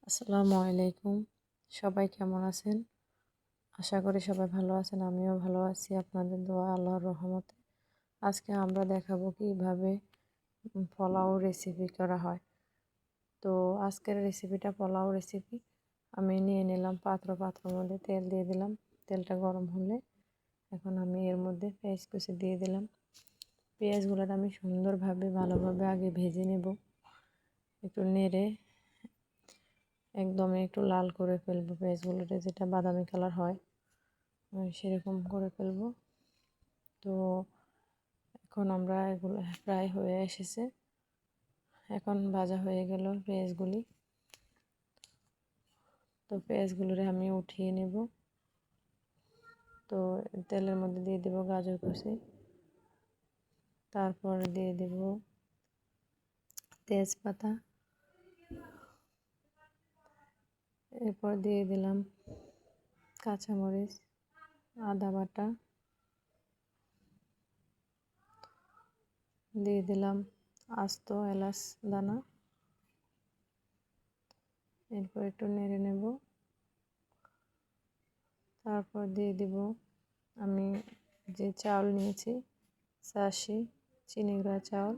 আসসালামু আলাইকুম। সবাই কেমন আছেন? আশা করি সবাই ভালো আছেন। আমিও ভালো আছি আপনাদের দোয়া আল্লাহর রহমতে। আজকে আমরা দেখাবো কিভাবে পোলাও রেসিপি করা হয়। তো আজকের রেসিপিটা পোলাও রেসিপি। আমি নিয়ে নিলাম পাত্রের মধ্যে তেল দিয়ে দিলাম। তেলটা গরম হলে এখন আমি এর মধ্যে পেঁয়াজ কুচি দিয়ে দিলাম। পেঁয়াজগুলো আমি সুন্দরভাবে ভালোভাবে আগে ভেজে নেব। একটু নেড়ে একদম একটু লাল করে ফেলবো পেঁয়াজগুলোতে, যেটা বাদামি কালার হয় সেরকম করে ফেলবো। তো এখন আমরা এগুলো প্রায় হয়ে এসেছে। এখন ভাজা হয়ে গেল পেঁয়াজগুলি। তো পেঁয়াজগুলোরে আমি উঠিয়ে নেব। তো তেলের মধ্যে দিয়ে দেব গাজর কুচি, তারপর দিয়ে দেব তেজপাতা, এরপর দিয়ে দিলাম কাঁচামরিচ, আদা বাটা, দিয়ে দিলাম আস্ত এলাচ দানা। এরপর একটু নেড়ে নেব। তারপর দিয়ে দিব আমি যে চাউল নিয়েছি, ৮৬ চিনি গুঁড়া চাউল।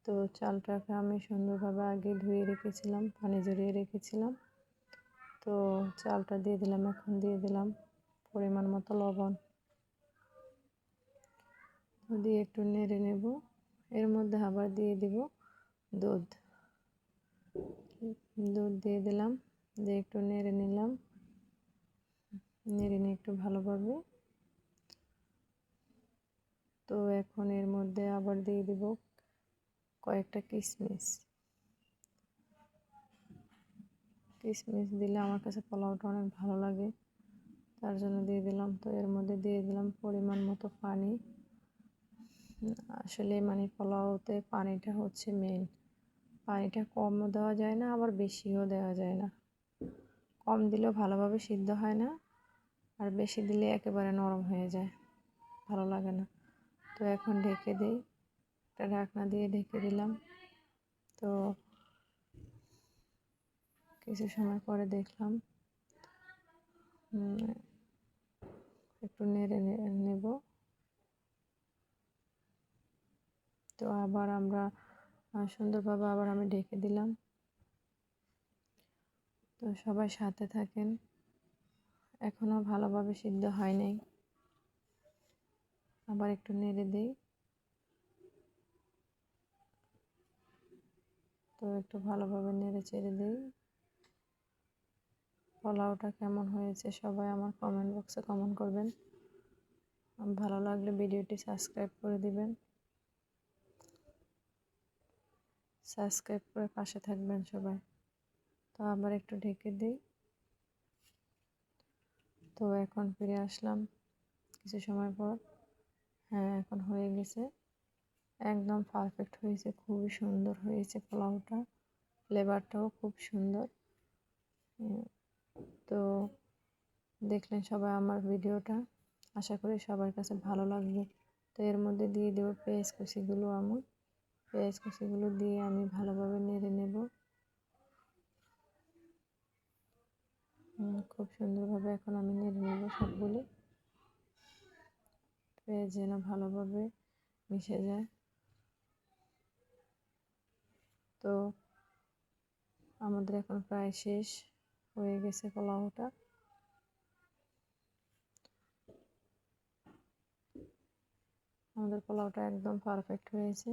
তো চালটাকে আমি সুন্দরভাবে আগে ধুয়ে রেখেছিলাম, পানি ঝরিয়ে রেখেছিলাম। তো চালটা দিয়ে দিলাম। এখন দিয়ে দিলাম পরিমাণ মতো লবণ, দিয়ে একটু নেড়ে নেব। এর মধ্যে আবার দিয়ে দিব দুধ দিয়ে দিলাম, দিয়ে একটু নেড়ে নিলাম। নেড়ে নিয়ে একটু ভালোভাবে। তো এখন এর মধ্যে আবার দিয়ে দিব কয়েকটা কিশমিশ দিলে আমার কাছে পোলাওটা অনেক ভালো লাগে, তার জন্য দিয়ে দিলাম। তো এর মধ্যে দিয়ে দিলাম পরিমাণ মতো পানি। আসলে পোলাওতে পানিটা হচ্ছে মেন। পানিটা কমও দেওয়া যায় না, আবার বেশিও দেওয়া যায় না। কম দিলেও ভালোভাবে সিদ্ধ হয় না, আর বেশি দিলে একেবারে নরম হয়ে যায়, ভালো লাগে না। তো এখন ঢেকে দিই, একটা ঢাকনা দিয়ে ঢেকে দিলাম। তো কিছু সময় পরে দেখলাম একটু নেড়ে নেব। তো আবার আমরা সুন্দরভাবে আবার আমি ঢেকে দিলাম। তো সবাই সাথে থাকেন, এখনও ভালোভাবে সিদ্ধ হয় নাই। আবার একটু নেড়ে দিই। তো একটু ভালোভাবে নেড়ে চেড়ে দিই। পোলাওটা কেমন হয়েছে সবাই আমার কমেন্ট বক্সে কমেন্ট করবেন। ভালো লাগলে ভিডিওটি সাবস্ক্রাইব করে দিবেন। সাবস্ক্রাইব করে পাশে থাকবেন সবাই। তো আবার একটু ঢেকে দিই। তো এখন ফিরে আসলাম কিছু সময় পর। হ্যাঁ, এখন হয়ে গেছে, একদম পারফেক্ট হয়েছে, খুবই সুন্দর হয়েছে পোলাওটা, ফ্লেভারটাও খুব সুন্দর। তো দেখলেন সবাই আমার ভিডিওটা, আশা করি সবার কাছে ভালো লাগবে। তো এর মধ্যে দিয়ে দেবো পেঁয়াজ কুচিগুলো। পেঁয়াজ কুচিগুলো দিয়ে আমি ভালোভাবে নেড়ে নেব। খুব সুন্দরভাবে এখন আমি নেড়ে নেব সবগুলো, পেঁয়াজ যেন ভালোভাবে মিশে যায়। তো আমাদের এখন প্রায় শেষ হয়ে গেছে পোলাওটা। আমাদের পোলাওটা একদম পারফেক্ট হয়েছে।